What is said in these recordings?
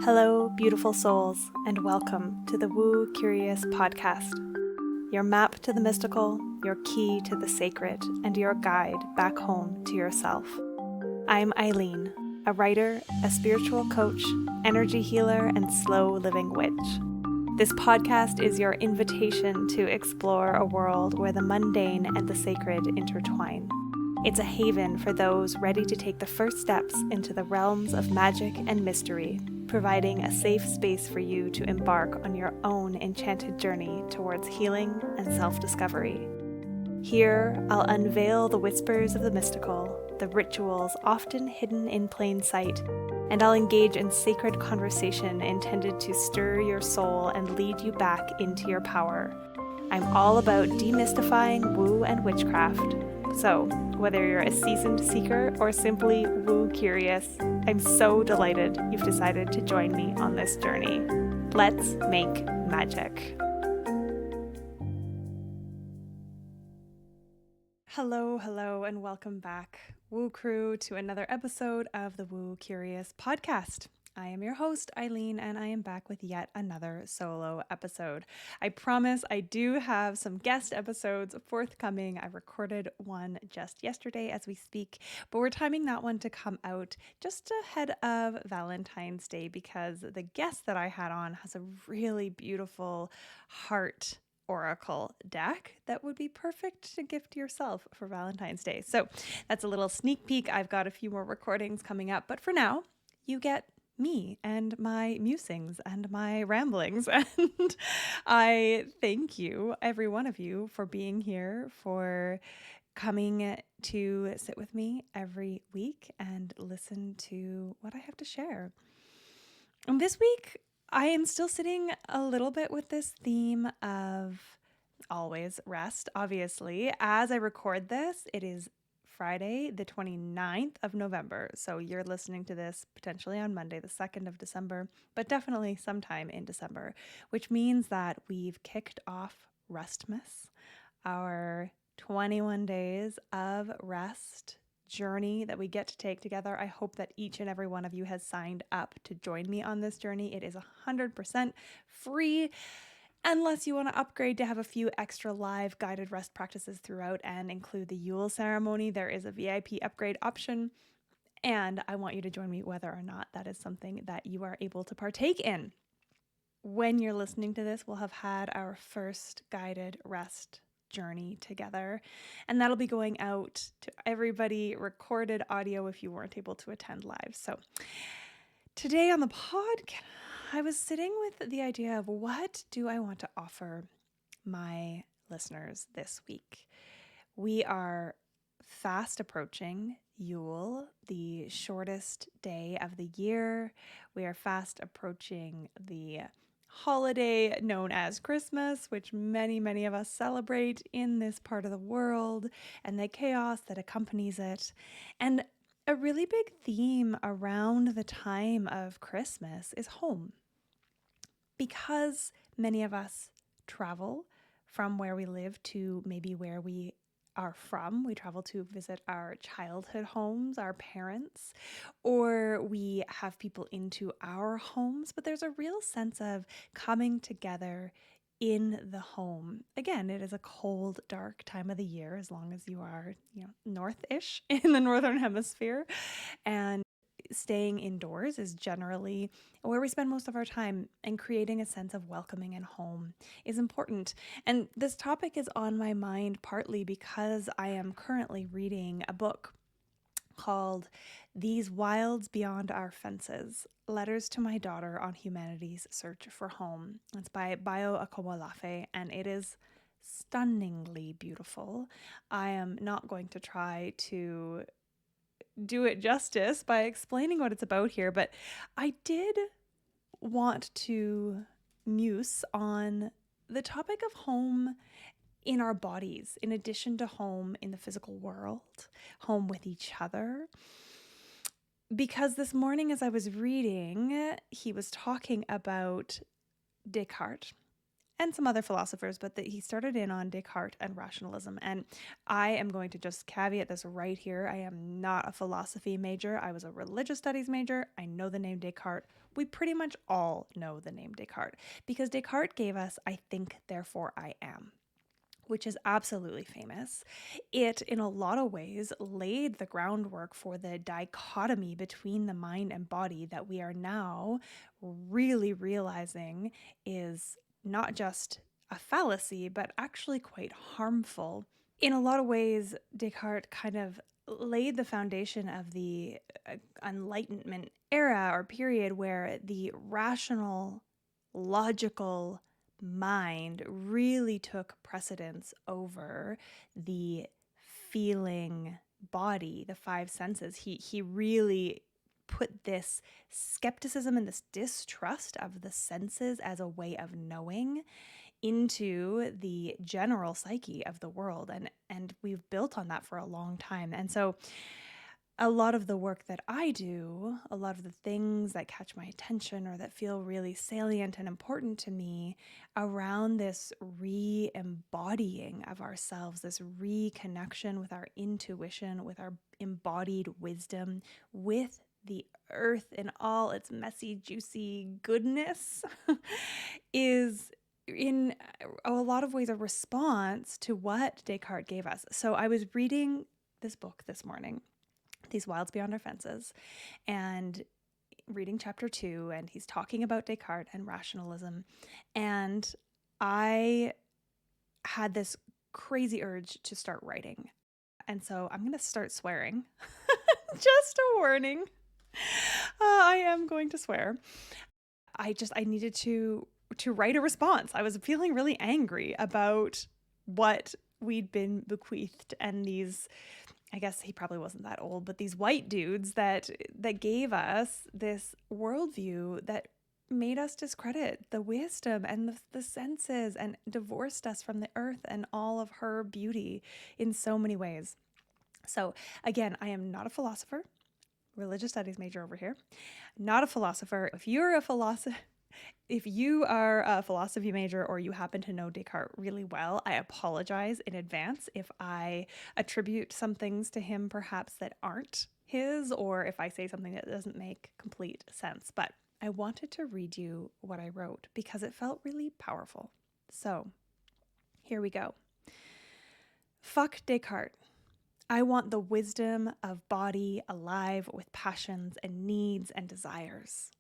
Hello, beautiful souls, and welcome to the Woo Curious podcast. Your map to the mystical, your key to the sacred, and your guide back home to yourself. I'm Eileen, a writer, a spiritual coach, energy healer, and slow living witch. This podcast is your invitation to explore a world where the mundane and the sacred intertwine. It's a haven for those ready to take the first steps into the realms of magic and mystery, providing a safe space for you to embark on your own enchanted journey towards healing and self-discovery. Here, I'll unveil the whispers of the mystical, the rituals often hidden in plain sight, and I'll engage in sacred conversation intended to stir your soul and lead you back into your power. I'm all about demystifying woo and witchcraft. So, whether you're a seasoned seeker or simply woo curious, I'm so delighted you've decided to join me on this journey. Let's make magic. Hello, and welcome back, Woo Crew, to another episode of the Woo Curious podcast. I am your host, Eileen, and I am back with yet another solo episode. I promise I do have some guest episodes forthcoming. I recorded one just yesterday as we speak, but we're timing that one to come out just ahead of Valentine's Day because the guest that I had on has a really beautiful heart oracle deck that would be perfect to gift yourself for Valentine's Day. So that's a little sneak peek. I've got a few more recordings coming up, but for now, you get me and my musings and my ramblings. And I thank you, every one of you, for being here, for coming to sit with me every week and listen to what I have to share. And this week, I am still sitting a little bit with this theme of always rest, obviously. As I record this, it is Friday, the 29th of November. So you're listening to this potentially on Monday, the 2nd of December, but definitely sometime in December, which means that we've kicked off Restmas, our 21 days of rest journey that we get to take together. I hope that each and every one of you has signed up to join me on this journey. It is 100% free. Unless you want to upgrade to have a few extra live guided rest practices throughout and include the Yule ceremony, there is a VIP upgrade option. And I want you to join me whether or not that is something that you are able to partake in. When you're listening to this, we'll have had our first guided rest journey together. And that'll be going out to everybody, recorded audio if you weren't able to attend live. So today on the podcast, I was sitting with the idea of what do I want to offer my listeners this week? We are fast approaching Yule, the shortest day of the year. We are fast approaching the holiday known as Christmas, which many of us celebrate in this part of the world, and the chaos that accompanies it. And a really big theme around the time of Christmas is home. Because many of us travel from where we live to maybe where we are from. We travel to visit our childhood homes, our parents, or we have people into our homes. But there's a real sense of coming together in the home. Again, it is a cold, dark time of the year, as long as you are, north-ish in the northern hemisphere. And staying indoors is generally where we spend most of our time, and creating a sense of welcoming and home is important. And this topic is on my mind partly because I am currently reading a book called These Wilds Beyond Our Fences, Letters to My Daughter on Humanity's Search for Home. It's by Bayo Akomolafe, and it is stunningly beautiful. I am not going to try to do it justice by explaining what it's about here, but I did want to muse on the topic of home in our bodies, in addition to home in the physical world, home with each other. Because this morning as I was reading, he was talking about Descartes and some other philosophers, but that he started in on Descartes and rationalism. And I am going to just caveat this right here. I am not a philosophy major. I was a religious studies major. I know the name Descartes. We pretty much all know the name Descartes because Descartes gave us, I think, therefore I am, which is absolutely famous. It, in a lot of ways, laid the groundwork for the dichotomy between the mind and body that we are now really realizing is not just a fallacy, but actually quite harmful. In a lot of ways, Descartes kind of laid the foundation of the Enlightenment era or period where the rational, logical mind really took precedence over the feeling body, the five senses. He really put this skepticism and this distrust of the senses as a way of knowing into the general psyche of the world. And we've built on that for a long time. And so a lot of the work that I do, a lot of the things that catch my attention or that feel really salient and important to me around this re-embodying of ourselves, this reconnection with our intuition, with our embodied wisdom, with the earth in all its messy, juicy goodness, is in a lot of ways a response to what Descartes gave us. So I was reading this book this morning, These Wilds Beyond Our Fences, and reading chapter 2, and he's talking about Descartes and rationalism. And I had this crazy urge to start writing. And so I'm going to start swearing. Just a warning. I am going to swear. I needed to write a response. I was feeling really angry about what we'd been bequeathed and these, I guess he probably wasn't that old, but these white dudes that gave us this worldview that made us discredit the wisdom and the senses and divorced us from the earth and all of her beauty in so many ways. So again, I am not a philosopher, religious studies major over here, not a philosopher. If you are a philosophy major or you happen to know Descartes really well, I apologize in advance if I attribute some things to him perhaps that aren't his, or if I say something that doesn't make complete sense. But I wanted to read you what I wrote because it felt really powerful. So here we go. Fuck Descartes. I want the wisdom of body alive with passions and needs and desires,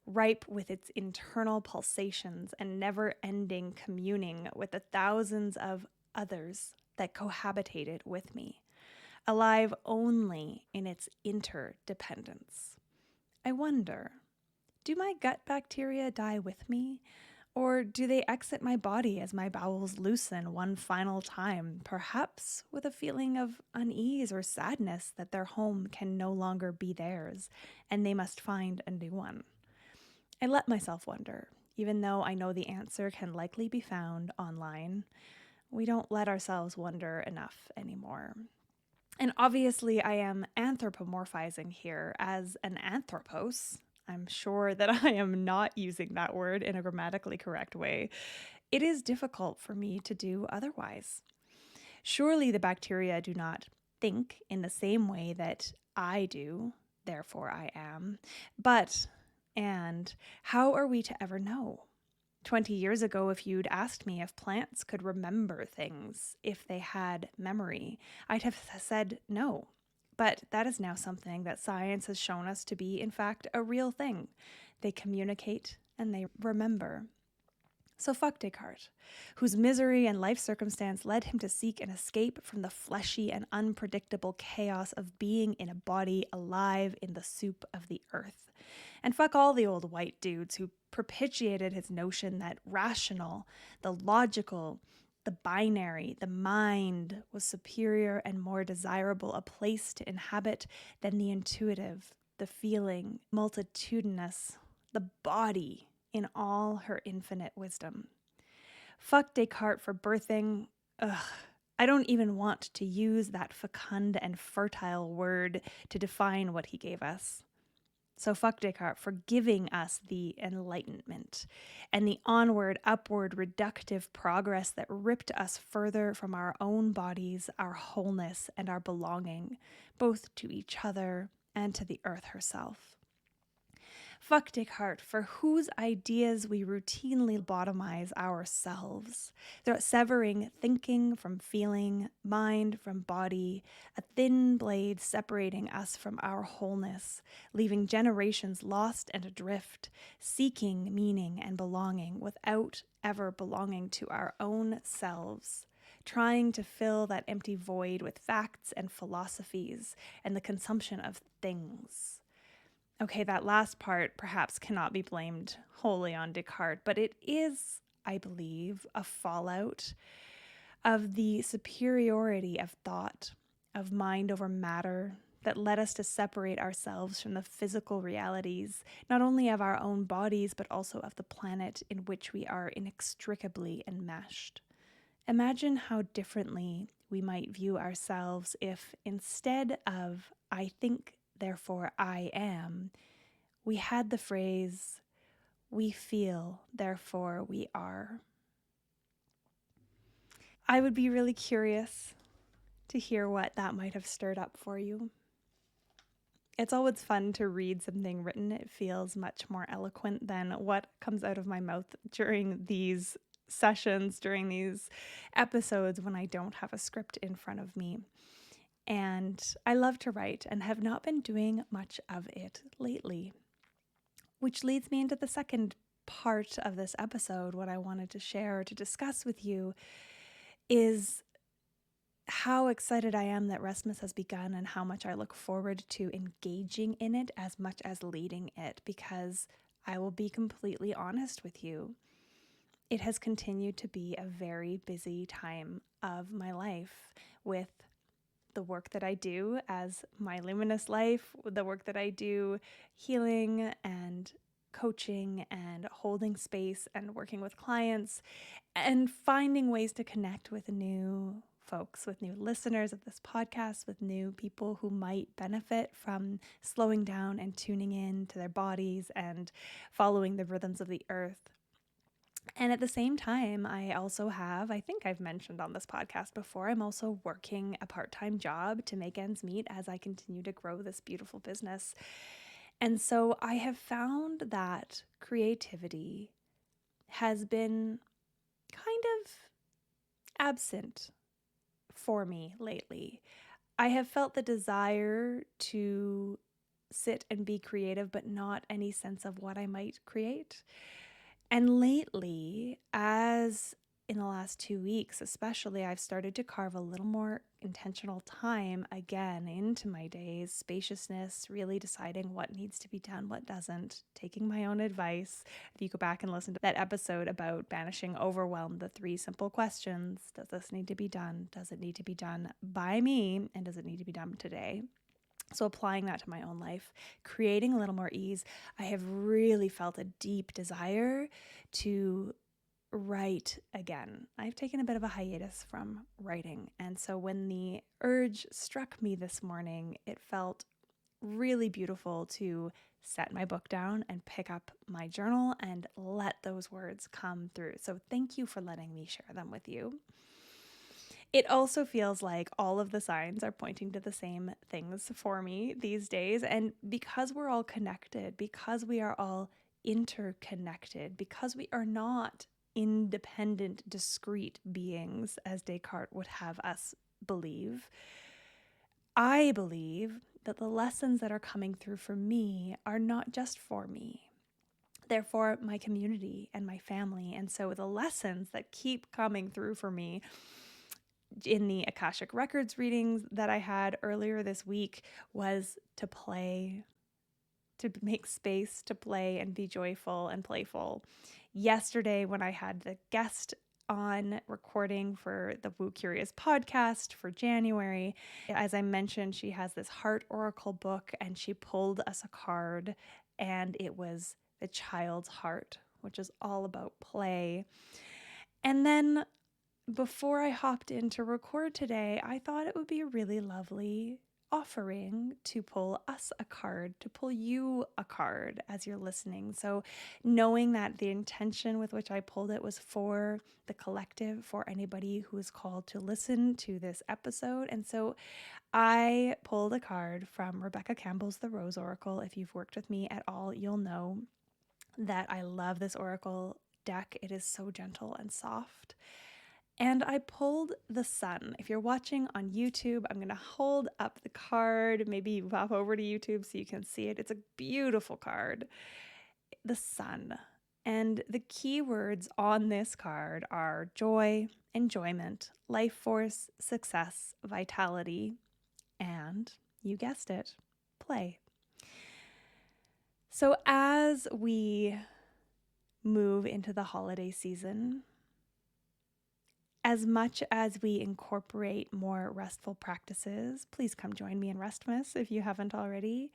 ripe with its internal pulsations and never-ending communing with the thousands of others that cohabitated with me, alive only in its interdependence. I wonder, do my gut bacteria die with me? Or do they exit my body as my bowels loosen one final time, perhaps with a feeling of unease or sadness that their home can no longer be theirs, and they must find a new one? I let myself wonder, even though I know the answer can likely be found online. We don't let ourselves wonder enough anymore. And obviously I am anthropomorphizing here as an anthropos. I'm sure that I am not using that word in a grammatically correct way. It is difficult for me to do otherwise. Surely the bacteria do not think in the same way that I do, therefore I am. And how are we to ever know? 20 years ago, if you'd asked me if plants could remember things, if they had memory, I'd have said no. But that is now something that science has shown us to be, in fact, a real thing. They communicate and they remember. So fuck Descartes, whose misery and life circumstance led him to seek an escape from the fleshy and unpredictable chaos of being in a body alive in the soup of the earth. And fuck all the old white dudes who propitiated his notion that rational, the logical, the binary, the mind was superior and more desirable a place to inhabit than the intuitive, the feeling, multitudinous, the body in all her infinite wisdom. Fuck Descartes for birthing. I don't even want to use that fecund and fertile word to define what he gave us. So fuck Descartes for giving us the enlightenment and the onward, upward, reductive progress that ripped us further from our own bodies, our wholeness, and our belonging, both to each other and to the earth herself. Fuck Descartes for whose ideas we routinely lobotomize ourselves. They're severing thinking from feeling, mind from body, a thin blade separating us from our wholeness, leaving generations lost and adrift, seeking meaning and belonging without ever belonging to our own selves, trying to fill that empty void with facts and philosophies and the consumption of things. Okay, that last part perhaps cannot be blamed wholly on Descartes, but it is, I believe, a fallout of the superiority of thought, of mind over matter, that led us to separate ourselves from the physical realities, not only of our own bodies, but also of the planet in which we are inextricably enmeshed. Imagine how differently we might view ourselves if, instead of "I think, therefore I am," we had the phrase, "We feel, therefore we are." I would be really curious to hear what that might have stirred up for you. It's always fun to read something written. It feels much more eloquent than what comes out of my mouth during these sessions, during these episodes when I don't have a script in front of me. And I love to write and have not been doing much of it lately. Which leads me into the second part of this episode. What I wanted to share or to discuss with you is how excited I am that Restmas has begun and how much I look forward to engaging in it as much as leading it, because I will be completely honest with you. It has continued to be a very busy time of my life with the work that I do as my luminous life, the work that I do healing and coaching and holding space and working with clients and finding ways to connect with new folks, with new listeners of this podcast, with new people who might benefit from slowing down and tuning in to their bodies and following the rhythms of the earth. And at the same time, I also have, I think I've mentioned on this podcast before, I'm also working a part-time job to make ends meet as I continue to grow this beautiful business. And so I have found that creativity has been kind of absent for me lately. I have felt the desire to sit and be creative, but not any sense of what I might create. And lately, as in the last 2 weeks especially, I've started to carve a little more intentional time again into my days, spaciousness, really deciding what needs to be done, what doesn't, taking my own advice. If you go back and listen to that episode about banishing overwhelm, the 3 simple questions: does this need to be done? Does it need to be done by me? And does it need to be done today? So applying that to my own life, creating a little more ease, I have really felt a deep desire to write again. I've taken a bit of a hiatus from writing. And so when the urge struck me this morning, it felt really beautiful to set my book down and pick up my journal and let those words come through. So thank you for letting me share them with you. It also feels like all of the signs are pointing to the same things for me these days. And because we're all connected, because we are all interconnected, because we are not independent, discrete beings, as Descartes would have us believe, I believe that the lessons that are coming through for me are not just for me. They're for my community and my family. And so the lessons that keep coming through for me in the Akashic Records readings that I had earlier this week was to play, to make space to play and be joyful and playful. Yesterday, when I had the guest on recording for the Woo Curious podcast for January, as I mentioned, she has this heart oracle book and she pulled us a card, and it was the child's heart, which is all about play. And then before I hopped in to record today, I thought it would be really lovely offering to pull us a card, to pull you a card as you're listening. So knowing that the intention with which I pulled it was for the collective, for anybody who is called to listen to this episode. And so I pulled a card from Rebecca Campbell's The Rose Oracle. If you've worked with me at all, you'll know that I love this oracle deck. It is so gentle and soft. And I pulled the sun. If you're watching on YouTube, I'm going to hold up the card. Maybe you pop over to YouTube so you can see it. It's a beautiful card. The sun. And the key words on this card are joy, enjoyment, life force, success, vitality, and, you guessed it, play. So as we move into the holiday season, as much as we incorporate more restful practices, please come join me in Restmas if you haven't already.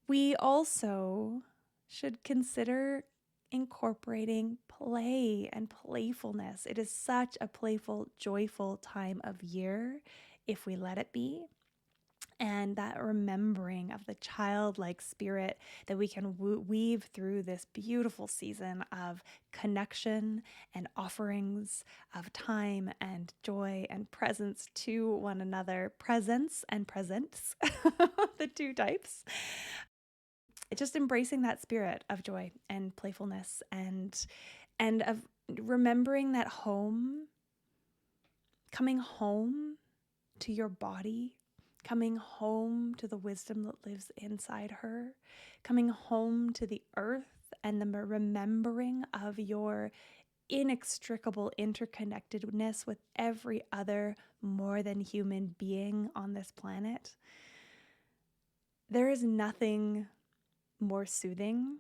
We also should consider incorporating play and playfulness. It is such a playful, joyful time of year if we let it be. And that remembering of the childlike spirit that we can weave through this beautiful season of connection and offerings of time and joy and presence to one another. Presence and presents, the two types. Just embracing that spirit of joy and playfulness and of remembering that home, coming home to your body, coming home to the wisdom that lives inside her, coming home to the earth and the remembering of your inextricable interconnectedness with every other more than human being on this planet. There is nothing more soothing,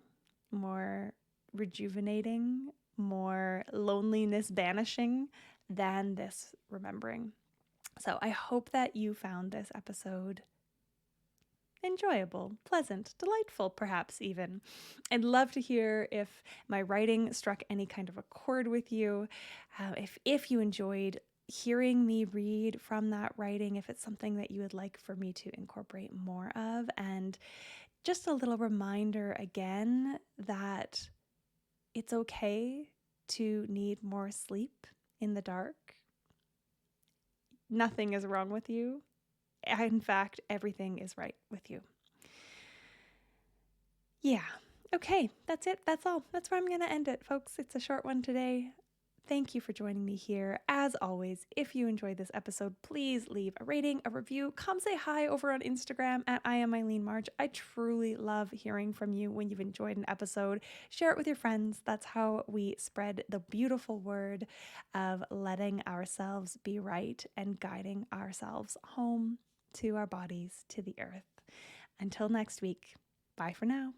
more rejuvenating, more loneliness banishing than this remembering. So I hope that you found this episode enjoyable, pleasant, delightful, perhaps even. I'd love to hear if my writing struck any kind of a chord with you, if you enjoyed hearing me read from that writing, if it's something that you would like for me to incorporate more of. And just a little reminder again that it's okay to need more sleep in the dark. Nothing is wrong with you. In fact, everything is right with you. Yeah. Okay, that's it. That's all. That's where I'm going to end it, folks. It's a short one today. Thank you for joining me here. As always, if you enjoyed this episode, please leave a rating, a review. Come say hi over on Instagram at I am Eileen March. I truly love hearing from you when you've enjoyed an episode. Share it with your friends. That's how we spread the beautiful word of letting ourselves be right and guiding ourselves home to our bodies, to the earth. Until next week, bye for now.